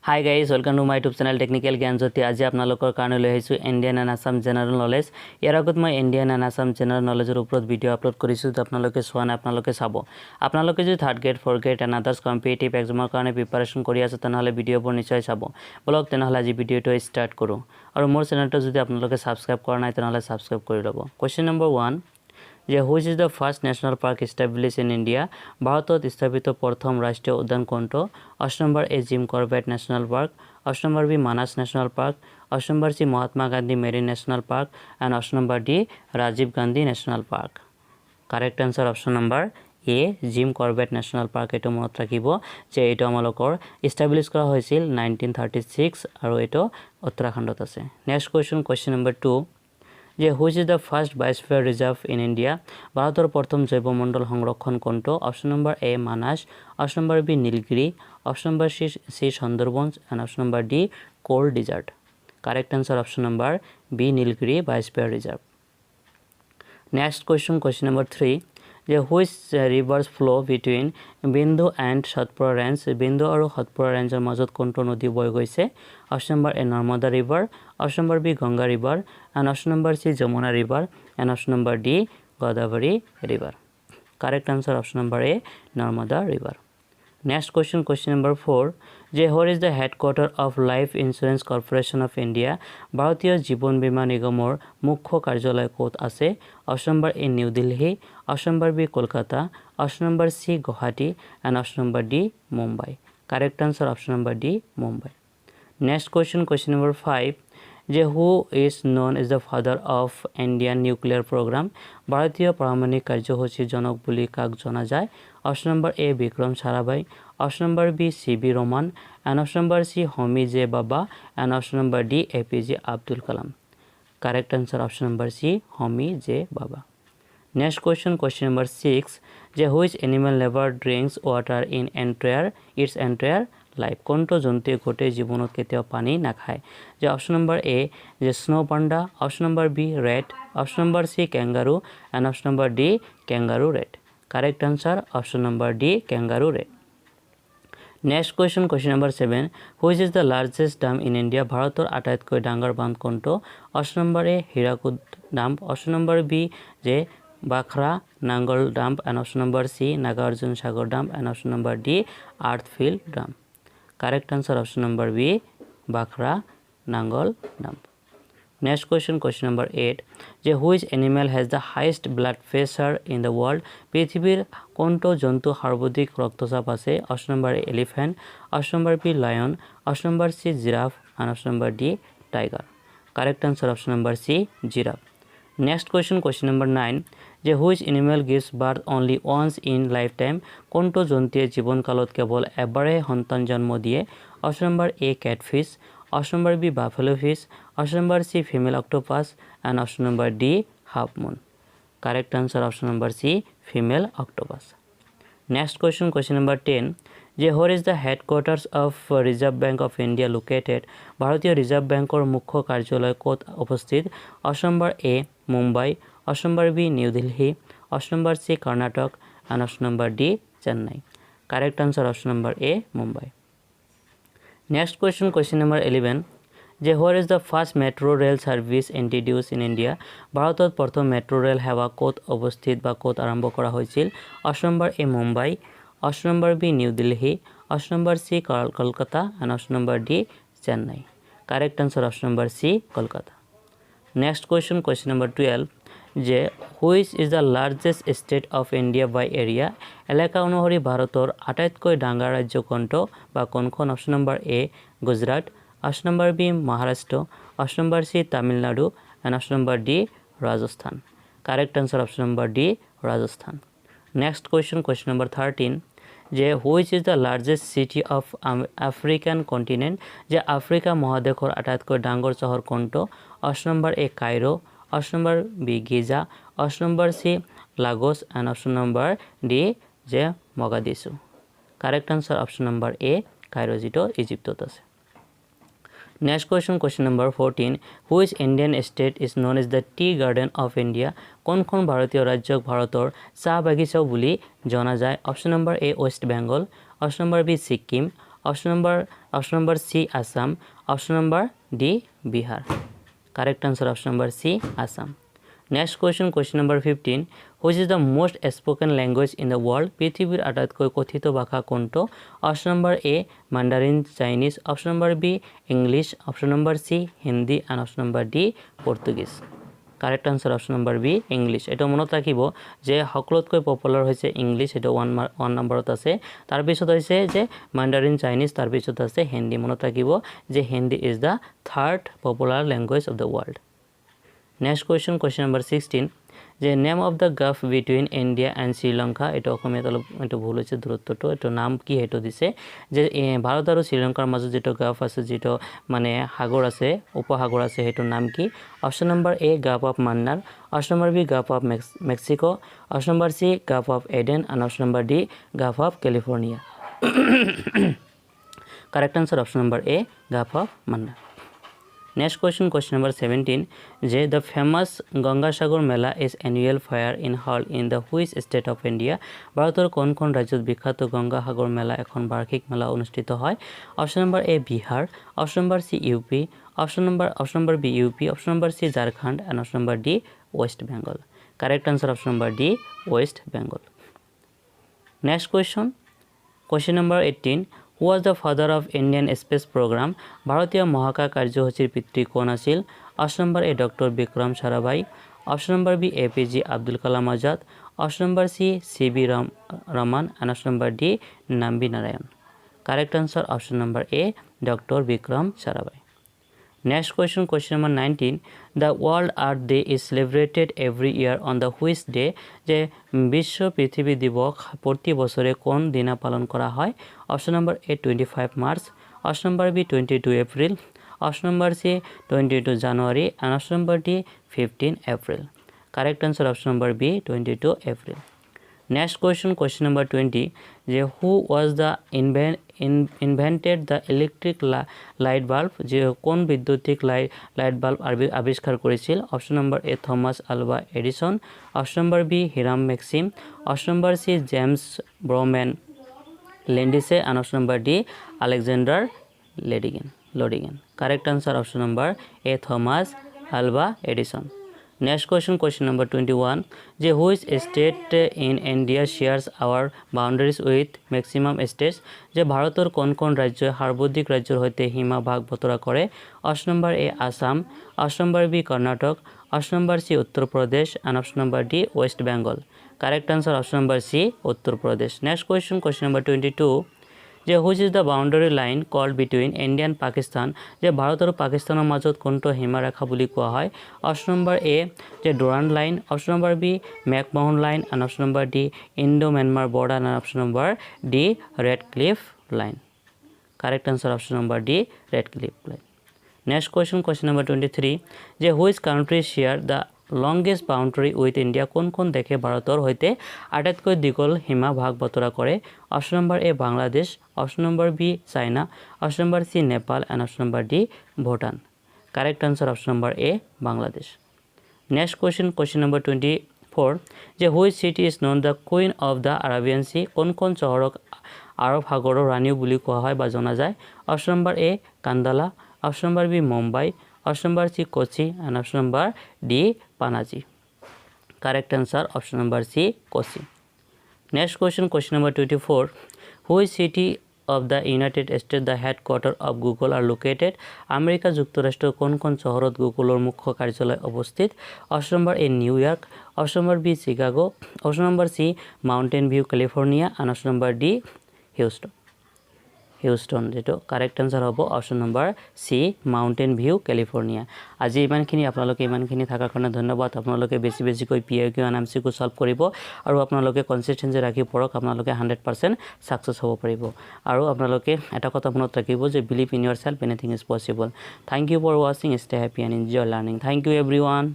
Hi guys, welcome to my YouTube channel Technical Gyanjyoti. আজি আপোনালোকৰ কাৰণে লৈ আহিছো Indian and Assam general knowledge. ইয়াৰ আগত মই ইণ্ডিয়ান এণ্ড আসাম জেনাৰেল নলেজৰ ওপৰত ভিডিঅ' আপলোড কৰিছো, তো আপোনালোকে চোৱা নাই, আপোনালোকে চাব। আপোনালোকে যদি third grade, fourth grade and others competitive এক্সামৰ কাৰণে প্ৰিপাৰেশ্যন কৰি আছে, তেনেহ'লে ভিডিঅ'বোৰ নিশ্চয় চাব। বলক তেনেহ'লে আজি ভিডিঅ'টো ষ্টাৰ্ট কৰোঁ। আৰু মোৰ চেনেলটো যদি আপোনালোকে ছাবস্ক্ৰাইব কৰা নাই, তেনেহ'লে ছাবস্ক্ৰাইব কৰি ল'ব। কুৱেশ্যন নম্বৰ 1 যে which is the first national park establish in India? ভাৰতত স্থাপিত প্ৰথম ৰাষ্ট্ৰীয় উদ্যান কোনটো? Option number A Jim Corbett national park, option number B Manas national park, option number C Mahatma Gandhi marine national park and option number D Rajiv Gandhi national park. Correct answer option number A Jim Corbett national park. এইটো মনত ৰাখিব যে এইটো আমালোকৰ establish কৰা হৈছিল 1936 আৰু এইটো উত্তৰাখণ্ডত আছে। নেক্সট কুৱেশ্যন নম্বৰ 2 যে which is the first biosphere reserve in India? ভাৰতৰ প্ৰথম জৈৱমণ্ডল সংৰক্ষণ কোনটো? Option number A Manas, option number B Nilgiri, option number C Sundarbans and option number D cold desert. Correct answer option number B Nilgiri biosphere reserve. Next question number 3 যে which rivers flow' between Vindhya and Satpura range? Vindhya আৰু সতপুৰা ৰেঞ্জৰ মাজত কোনটো নদী বৈ গৈছে? Option number A Narmada river, option number B Ganga river and option number C Yamuna river and option number D Godavari river. Correct answer option number A Narmada river. Next question number 4 যে where is the headquarter of life insurance corporation of India? ভাৰতীয় জীৱন বীমা নিগমৰ মুখ্য কাৰ্যালয় ক'ত আছে? Option number A new Delhi, option number B Kolkata, option number C Guwahati and option number D Mumbai. Correct answer option number D Mumbai. Next question number 5 যে who is known is the father of Indian nuclear programme? ভাৰতীয় পাৰমাণৱিক কাৰ্যসূচীৰ জনক বুলি কাক জনা যায়? Option number A Vikram Sarabhai, option number B C V Raman and option number C Homi J Bhabha and option number D A P J Abdul Kalam. Correct answer option number C Homi J Bhabha. Next question number 6 যে which animal never drinks water in it's entire life? কোনটো জন্তুৱে গোটেই জীৱনত কেতিয়াও পানী নাখায়? যে option number A যে snow' panda, option number B rat, option number C kangaroo and option number D kangaroo rat. Correct answer option number D kangaroo rat. Next question number 7 which is the largest dam in India? ভাৰতৰ আটাইতকৈ ডাঙৰ বান্ধ কোনটো? Option number A Hirakud dam, option number B যে Bhakra Nangal dam and option number C Nagarjuna Sagar dam and option number D earthfill dam. Correct answer option number B Bhakra Nangal dam. Next question number 8 যে which animal has the highest blood pressure in the world? পৃথিৱীৰ কোনটো জন্তু সৰ্বাধিক ৰক্তচাপ আছে? Option number A elephant, option number B lion, option number C giraffe and option number D tiger. Correct answer option number C giraffe. Next question number 9 যে which animal gives birth only once in lifetime? কোনটো জন্তুৱে জীৱনকালত কেৱল এবাৰহে সন্তান জন্ম দিয়ে? Option number A catfish, option number B buffalo fish, option number C female octopus and option number D half moon. Correct answer option number C female octopus. Next question number 10 যে where is the headquarters of reserve bank of India located? ভাৰতীয় ৰিজাৰ্ভ বেংকৰ মুখ্য কাৰ্যালয় ক'ত অৱস্থিত? Option number A Mumbai, option number B new Delhi, option number C Karnataka and option number D Chennai. Correct answer option number A Mumbai. Next question number 11 যে where is the first metro' rail service introduce in India? ভাৰতত প্ৰথম metro' rail সেৱা ক'ত অৱস্থিত বা ক'ত আৰম্ভ কৰা হৈছিল? Option number A Mumbai, option number B new Delhi, option number C Kolkata and option number D Chennai. Correct answer option number C Kolkata. Next question number 12 যে which is the largest state of India by area? এলেকা অনুসৰি ভাৰতৰ আটাইতকৈ ডাঙৰ ৰাজ্য কোনটো বা কোনখন? Option number A Gujarat, option number B Maharashtra, option number C Tamil Nadu and option number D Rajasthan. Correct answer option number D Rajasthan. Next question number 13 যে which is the largest city of African continent? যে আফ্ৰিকা মহাদেশৰ আটাইতকৈ ডাঙৰ চহৰ কোনটো? Option number A Cairo, option number B Giza, option number C Lagos and option number D যে Mogadishu. Correct answer option number A Cairo, যিটো ইজিপ্তত আছে। Next question number 14 which Indian state is known is the tea garden of India? কোনখন ভাৰতীয় ৰাজ্যক ভাৰতৰ চাহ বাগিচাও বুলি জনা যায়? Option number A West Bengal, option number B Sikkim, Option number C, Assam. Option number D, Bihar. Correct answer option number C, Assam. Next question, question number 15. Which is the most spoken language in the world? পৃথিবীর আটাইতকৈ কথিত ভাষা কোনটো? Option number A, Mandarin Chinese. Option number B, English. Option number C, Hindi. And option number D, Portuguese. Correct answer option number B, English. এটা মনত ৰাখিব যে সকলোতকৈ পপুলাৰ হৈছে ইংলিছ, এটা 1 নম্বৰত আছে। তাৰ পিছত হৈছে যে মান্ডাৰিন চাইনিজ, তাৰ পিছত আছে হিন্দী। মনত ৰাখিব যে Hindi is the third popular language of the world. Next question, question number 16, যে name of the gulf between India and Sri Lanka. এইটো অসমীয়াত অলপ এইটো ভুল হৈছে, দূৰত্বটো এইটো নাম কি সেইটো দিছে যে ভাৰত আৰু শ্ৰীলংকাৰ মাজত যিটো গাফ আছে, যিটো মানে সাগৰ আছে, উপসাগৰ আছে, সেইটোৰ নাম কি? Option number A, gulf of Mannar. Option number B, gulf of Mexico. Option number C, gulf of Aden. And option number D, gulf of California. Correct answer option number A, gulf of Mannar. Next question, question number 17. The famous Gangasagar Mela is annual fair in held in the which state of India? ভারতের কোন কোন রাজ্যত বিখ্যাত গঙ্গাসাগর মেলা এখন বার্ষিক মেলা অনুষ্ঠিত হয়? Option number A, Bihar. Option number C, UP. Option number B, UP. Option number C, Jharkhand. And option number D, West Bengal. Correct answer option number D, West Bengal. Next question, question number 18. Who was the father of Indian space program? ভারতীয় মহাকাশ কার্যসূচীর পিতৃ কোন আছিল? Option number A, doctor Vikram Sarabhai. Option number B, APJ Abdul Kalam Azad. Option number C, CV Raman. And option number D, Nambi Narayan. Correct answer option number A, doctor Vikram Sarabhai. Next question, question number 19. The World Earth Day is celebrated every year on the which day? যে বিশ্ব পৃথিবী দিবস প্রতি বছরে কোন দিনে পালন করা হয়? Option number A, 25 March. Option number B, 22 April. Option number C, 22 January. and option number D, 15 April. Correct answer option number B, 22 April. Next question, question number 20. যে who was the invented the electric light bulb? যে কোন বৈদ্যুতিক light bulb আবিষ্কার করেছিল? Option number A, Thomas Alva Edison. Option number B, Hiram Maxim. Option number C, James Bowman Lindsay. and option number D, Alexander Lodygin. Correct answer option number A, Thomas Alva Edison. Next question, question number 21. যে which state in India shares our boundaries with maximum states? যে ভারতের কোন কোন রাজ্য সর্বাধিক রাজ্যের হইতে সীমা ভাগ বতরা করে? Option number A, Assam. Option number B, Karnataka. Option number C, Uttar Pradesh. and option number D, West Bengal. Correct answer option number C, Uttar Pradesh. Next question, question number 22. যে which is the boundary line called between India and Pakistan? যে ভাৰত আৰু পাকিস্তানৰ মাজত কোনটো সীমাৰেখা বুলি কোৱা হয়? Option number A, যে Durand line. Option number B, McMahon line. and option number D, Indo Myanmar border. and option number D, Radcliffe line. Correct answer option number D, Radcliffe line. Next question, question number 23. যে which country share the longest boundary with India? কোন কোন দেশে ভাৰতৰ সৈতে আটাইতকৈ দীঘল সীমা ভাগ বতৰা কৰে? Option number A, Bangladesh. Option number B, China. Option number C, Nepal. and option number D, Bhutan. Correct answer option number A, Bangladesh. Next question, question number 24. যে which city is known the queen of the Arabian sea? কোন কোন চহৰক আৰব সাগৰৰ ৰাণীও বুলি কোৱা হয় বা জনা যায়? Option number A, Kandla. Option number B, Mumbai. Option number C, Kochi. and option number D, Panaji. Correct answer option number C, Kochi. Next question, question number 24. Which city of the United State the headquarter of Google are located? America যুক্তরাষ্ট্রের কোন কোন শহরত গুগলের মুখ্য কার্যালয় অবস্থিত? Option number A, New York. Option number B, Chicago. Option number C, mountain view California. and option number D, Houston. যেটো correct answer হ'ব option number C, mountain view California. আজি ইমানখিনি, আপোনালোকে ইমানখিনি থকাৰ কাৰণে ধন্যবাদ। আপোনালোকে বেছি বেছিকৈ PIQ and MCQ সলভ কৰিব আৰু আপোনালোকে কনসিস্টেন্সি ৰাখি পঢ়ক। আপোনালোকে 100% সাকসেস হ'ব পাৰিব। আৰু আপোনালোকে এটা কথা মনত ৰাখিব যে believe in yourself, anything is possible. Thank you for watching. Stay happy and enjoy learning. Thank you everyone.